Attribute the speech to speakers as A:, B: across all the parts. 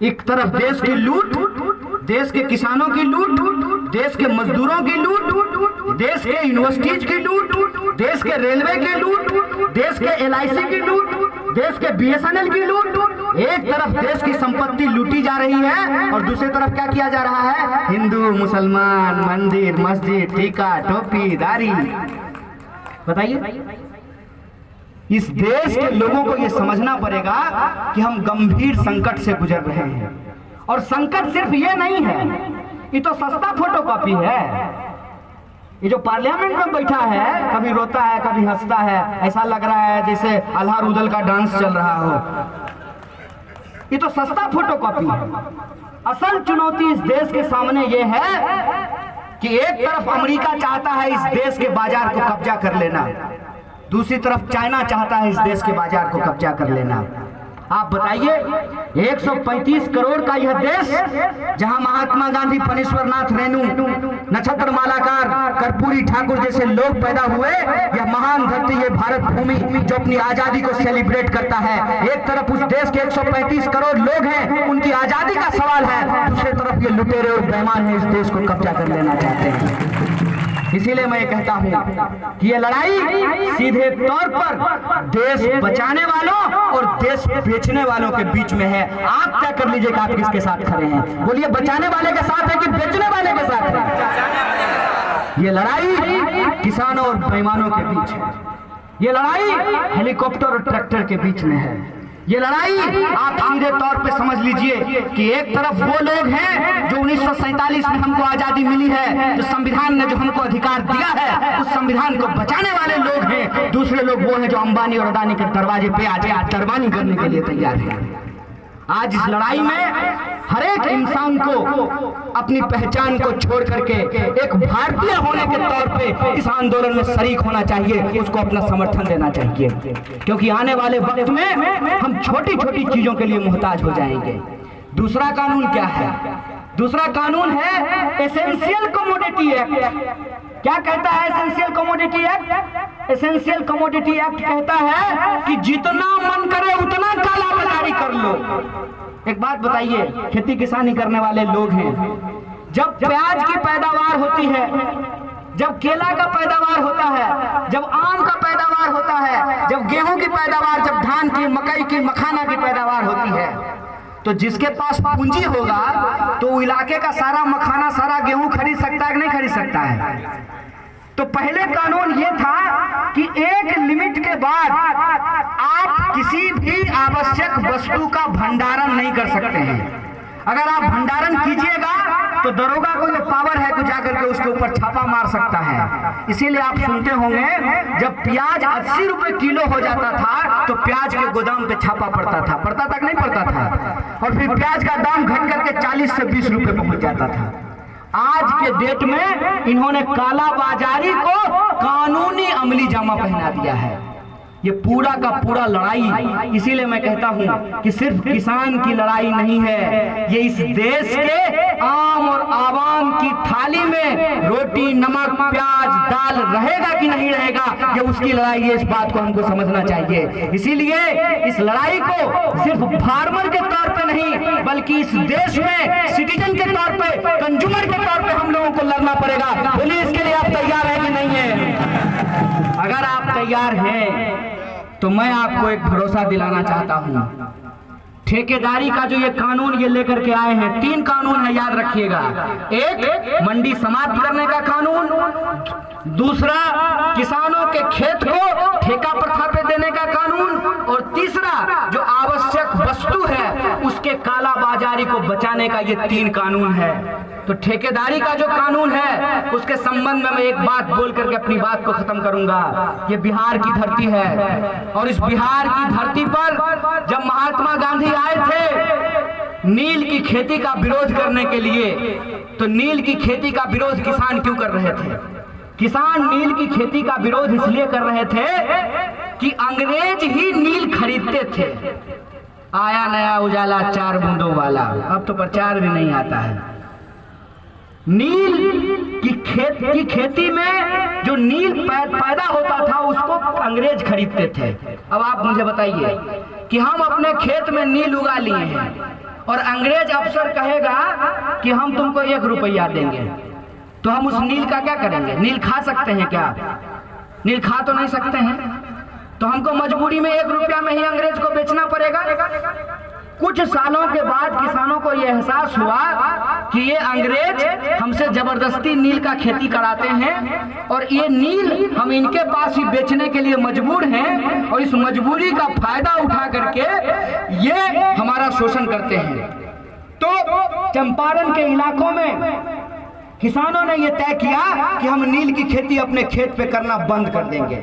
A: एक तरफ देश की लूट, देश के किसानों की लूट, देश के मजदूरों की लूट, देश के यूनिवर्सिटीज की लूट, देश के रेलवे की लूट, देश के LIC की लूट, देश के BSNL की लूट। एक तरफ देश की संपत्ति लूटी जा रही है और दूसरी तरफ क्या किया जा रहा है? हिंदू मुसलमान, मंदिर मस्जिद, टीका टोपी दाढ़ी। बताइए, इस देश के लोगों को यह समझना पड़ेगा कि हम गंभीर संकट से गुजर रहे हैं। और संकट सिर्फ ये नहीं है, ये तो सस्ता फोटोकॉपी है। ये जो पार्लियामेंट में बैठा है, कभी रोता है कभी हंसता है, ऐसा लग रहा है जैसे अल्लाह रुदल का डांस चल रहा हो। ये तो सस्ता फोटोकॉपी है। असल चुनौती इस देश के सामने ये है कि एक तरफ अमेरिका चाहता है इस देश के बाजार को कब्जा कर लेना, दूसरी तरफ चाइना चाहता है इस देश के बाजार को कब्जा कर लेना। आप बताइए, 135 करोड़ का यह देश, जहां महात्मा गांधी, फणीश्वरनाथ रेणु, नक्षत्र मालाकार, कर्पूरी ठाकुर जैसे लोग पैदा हुए, यह महान धरती, ये भारत भूमि जो अपनी आजादी को सेलिब्रेट करता है। एक तरफ उस देश के 135 करोड़ लोग हैं, उनकी आजादी का सवाल है, दूसरी तरफ ये लुटेरे और बेईमान है, इस देश को कब्जा कर लेना चाहते हैं। इसीलिए मैं ये कहता हूं कि ये लड़ाई सीधे तौर पर देश बचाने वालों और देश बेचने वालों के बीच में है। आप तय कर लीजिए कि आप किसके साथ खड़े हैं। बोलिए, बचाने वाले के साथ है कि बेचने वाले के साथ है? ये लड़ाई किसानों और बेईमानों के बीच है। ये लड़ाई हेलीकॉप्टर और ट्रैक्टर के बीच में है। ये लड़ाई आप सीधे तौर पे समझ लीजिए कि एक तरफ वो लोग हैं जो 1947 में हमको आजादी मिली है, जो संविधान ने जो हमको अधिकार दिया है, उस संविधान को बचाने वाले लोग हैं। दूसरे लोग वो हैं जो अंबानी और अडानी के दरवाजे पे आज दरबानी करने के लिए तैयार हैं। आज इस लड़ाई में हर एक इंसान को अपनी पहचान को छोड़ करके एक भारतीय होने के तौर पे इस आंदोलन में शरीक होना चाहिए, उसको अपना समर्थन देना चाहिए, क्योंकि आने वाले वक्त में हम छोटी छोटी चीजों के लिए मोहताज हो जाएंगे। दूसरा कानून क्या है? दूसरा कानून है एसेंशियल कमोडिटी एक्ट। क्या कहता है essential commodity act? Essential commodity act कहता है कि जितना मन करे उतना काला बाजारी कर लो। एक बात बताइए, खेती किसानी करने वाले लोग हैं, जब प्याज की पैदावार होती है, जब केला का पैदावार होता है, जब आम का पैदावार होता है, जब गेहूं की पैदावार, जब धान की, मकई की, मखाना की पैदावार होती है, तो जिसके पास पूंजी होगा तो वो इलाके का सारा मखाना, सारा गेहूं खरीद सकता है कि नहीं खरीद सकता है? तो पहले कानून ये था कि एक लिमिट के बाद आप किसी भी आवश्यक वस्तु का भंडारण नहीं कर सकते हैं। अगर आप भंडारण कीजिएगा तो दरोगा को ये पावर है कि जाकर के उसके ऊपर छापा मार सकता है। इसीलिए आप सुनते होंगे, जब प्याज 80 रुपए किलो हो जाता था तो प्याज के गोदाम पे छापा पड़ता था। पड़ता तक नहीं पड़ता था, और फिर प्याज का दाम घट करके 40 से 20 रुपए पहुंच जाता था। आज के डेट में इन्होंने काला बाजारी को कानूनी अमली जामा पहना दिया है। ये पूरा का पूरा लड़ाई, इसीलिए मैं कहता हूं कि सिर्फ किसान की लड़ाई नहीं है, ये इस देश के आम और आवाम की थाली में रोटी, नमक, प्याज, दाल रहेगा कि नहीं रहेगा, ये उसकी लड़ाई है। इस बात को हमको समझना चाहिए। इसीलिए इस लड़ाई को सिर्फ फार्मर के तौर पे नहीं, बल्कि इस देश में सिटीजन के तौर पे, कंज्यूमर के तौर पे हम लोगों को लड़ना पड़ेगा। बोलिए, इसके लिए आप तैयार हैं कि नहीं है? अगर आप तैयार हैं तो मैं आपको एक भरोसा दिलाना चाहता हूं। ठेकेदारी का जो ये कानून ये लेकर के आए हैं, 3 कानून है, याद रखिएगा। एक, मंडी समाप्त करने का कानून, दूसरा, किसानों के खेत को ठेका प्रथा पे देने का कानून, और तीसरा, जो आवश्यक वस्तु है उसके काला बाजारी को बचाने का ये 3 कानून है। तो ठेकेदारी का जो कानून है उसके संबंध में मैं एक बात बोल करके अपनी बात को खत्म करूंगा। ये बिहार की धरती है, और इस बिहार की धरती पर जब महात्मा गांधी आए थे नील की खेती का विरोध करने के लिए, तो नील की खेती का विरोध किसान क्यों कर रहे थे? किसान नील की खेती का विरोध इसलिए कर रहे थे कि अंग्रेज ही नील खरीदते थे। आया नया उजाला 4 बूंदों वाला, अब तो प्रचार भी नहीं आता है। नील की खेती में जो नील पैदा होता था उसको अंग्रेज खरीदते थे। अब आप मुझे बताइए कि हम अपने खेत में नील उगा लिए हैं, और अंग्रेज अफसर कहेगा कि हम तुमको 1 रुपया देंगे, तो हम उस नील का क्या करेंगे? नील खा सकते हैं क्या? नील खा तो नहीं सकते हैं, तो हमको मजबूरी में 1 रुपया में ही अंग्रेज को बेचना पड़ेगा। कुछ सालों के बाद किसानों को यह एहसास हुआ कि ये अंग्रेज हमसे जबरदस्ती नील का खेती कराते हैं और ये नील हम इनके पास ही बेचने के लिए मजबूर हैं, और इस मजबूरी का फायदा उठा करके ये हमारा शोषण करते हैं। तो चंपारण के इलाकों में किसानों ने यह तय किया कि हम नील की खेती अपने खेत पे करना बंद कर देंगे।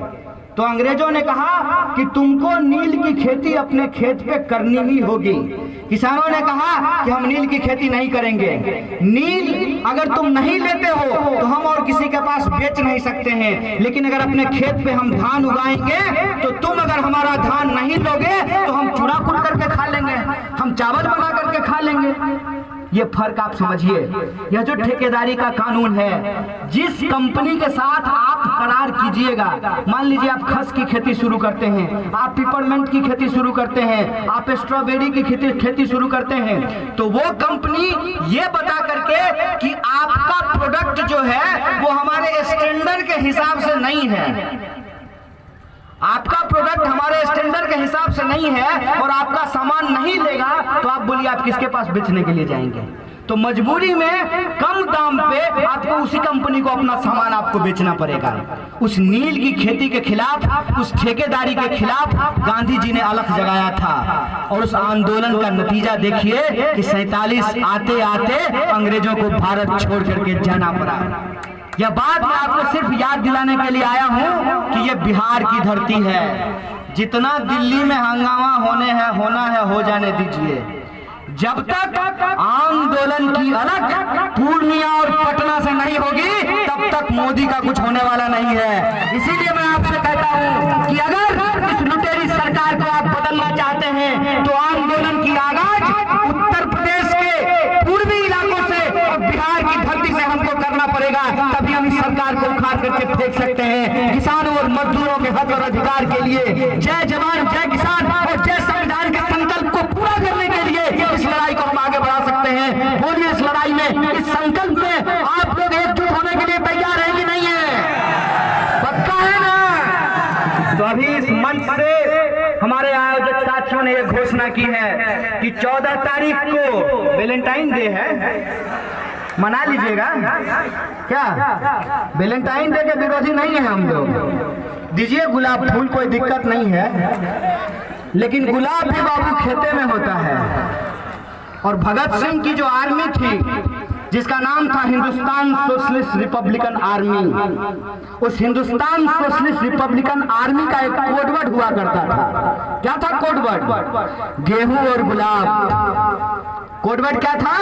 A: तो अंग्रेजों ने कहा कि तुमको नील की खेती अपने खेत पे करनी ही होगी। किसानों ने कहा कि हम नील की खेती नहीं करेंगे, नील अगर तुम नहीं लेते हो तो हम और किसी के पास बेच नहीं सकते हैं, लेकिन अगर अपने खेत पे हम धान उगाएंगे तो तुम अगर हमारा धान नहीं लोगे तो हम चूड़ा कूट करके खा लेंगे, हम चावल बना करके खा लेंगे। ये फर्क आप समझिए। यह जो ठेकेदारी का कानून है, जिस कंपनी के साथ आप करार कीजिएगा, मान लीजिए आप खस की खेती शुरू करते हैं, आप पिपरमेंट की खेती शुरू करते हैं, आप स्ट्रॉबेरी की खेती शुरू करते हैं, तो वो कंपनी ये बता करके कि आपका प्रोडक्ट जो है वो हमारे स्टैंडर्ड के हिसाब से नहीं है, आपका प्रोडक्ट हमारे स्टैंडर्ड के हिसाब से नहीं है और आपका सामान नहीं लेगा, तो आप बोलिए आप किसके पास बेचने के लिए जाएंगे? तो मजबूरी में कम दाम पे आपको उसी कंपनी को अपना सामान आपको बेचना पड़ेगा। उस नील की खेती के खिलाफ, उस ठेकेदारी के खिलाफ गांधी जी ने अलख जगाया था, और उस आंदोलन का नतीजा देखिए कि 47 आते आते अंग्रेजों को भारत छोड़ करके जाना पड़ा। यह बात मैं आपको सिर्फ याद दिलाने के लिए आया हूं कि यह बिहार की धरती है। जितना दिल्ली में हंगामा होना है हो जाने दीजिए, जब तक आंदोलन की अलग पूर्णिया और पटना से नहीं होगी तब तक मोदी का कुछ होने वाला नहीं है। इसीलिए मैं आपसे कहता हूं कि अगर इस लुटेरी सरकार को आप बदलना चाहते हैं तो आंदोलन की आगाज उत्तर प्रदेश के पूर्वी इलाकों से और बिहार की धरती से हमको करना पड़ेगा, तभी हम इस सरकार को उखाड़ करके फेंक सकते हैं। किसानों और मजदूरों के हक और अधिकार के लिए जय जवान जय किसान और जय संविधान के संकल्प को पूरा करने के लिए इस लड़ाई को हम आगे बढ़ा सकते हैं। बोलिए इस लड़ाई में, इस संकल्प में आप लोग एकजुट होने के लिए तैयार हैं कि नहीं है? पक्का है ना? तो अभी इस मंच से हमारे आयोजक साथियों ने यह घोषणा की है कि 14 तारीख को वैलेंटाइन डे है, मना लीजिएगा। क्या वैलेंटाइन डे के विरोधी नहीं है हम लोग, दीजिए गुलाब फूल, कोई दिक्कत नहीं है, लेकिन गुलाब भी बाबू खेते में होता है। और भगत सिंह की जो आर्मी थी जिसका नाम था हिंदुस्तान सोशलिस्ट रिपब्लिकन आर्मी, उस हिंदुस्तान सोशलिस्ट रिपब्लिकन आर्मी का एक कोडवर्ड हुआ करता था। क्या था कोडवर्ड? गेहूं और गुलाब। कोडवर्ड क्या था?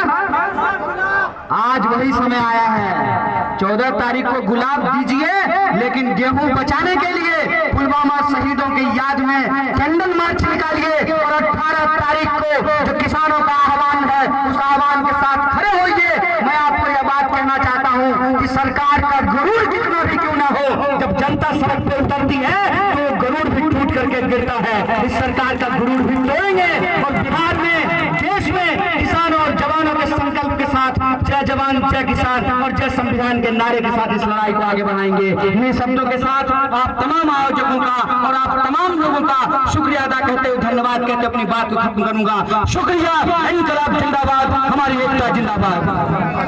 A: आज वही समय आया है। 14 तारीख को गुलाब दीजिए, लेकिन गेहूं बचाने के लिए पुलवामा शहीदों की याद में कैंडल मार्च निकालिए, और 18 तारीख को जो किसानों का आह्वान है उस आह्वान के साथ खड़े होइए। मैं आपको यह बात कहना चाहता हूं कि सरकार का गरुड़ कितना भी क्यों ना हो, जब जनता सड़क पे उतरती है तो गरुड़ भी टूट करके गिरता है। इस सरकार का गरुड़ भी तोड़ेंगे और बिहार में, देश में किसानों और जवानों के संकल्प के साथ जय जवान जय किसान और जय संविधान के नारे के साथ इस लड़ाई को आगे बढ़ाएंगे। इन शब्दों के साथ आप तमाम आयोजकों का और आप तमाम लोगों का शुक्रिया अदा करते हुए, धन्यवाद कहते अपनी बात को खत्म करूंगा। शुक्रिया। इंकलाब जिंदाबाद, हमारी एकता जिंदाबाद।